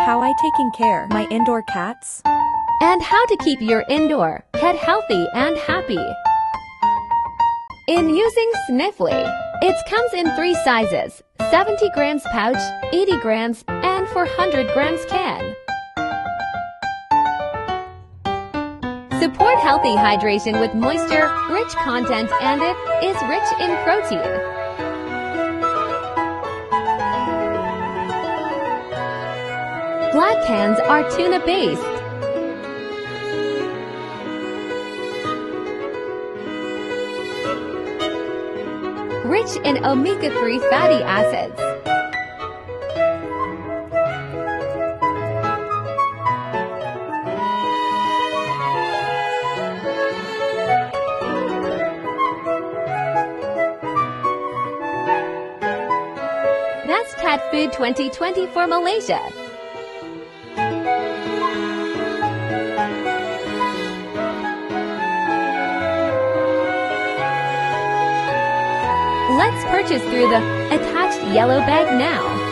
how I taking care my indoor cats, and how to keep your indoor pet healthy and happy. In using Sniffly, it comes in 3 sizes: 70 grams pouch, 80 grams, and 400 grams can. Support healthy hydration with moisture-rich content, and it is rich in protein. Black cans are tuna-based. Rich in omega-3 fatty acids. That's Cat Food 2020 for Malaysia. Let's purchase through the attached yellow bag now.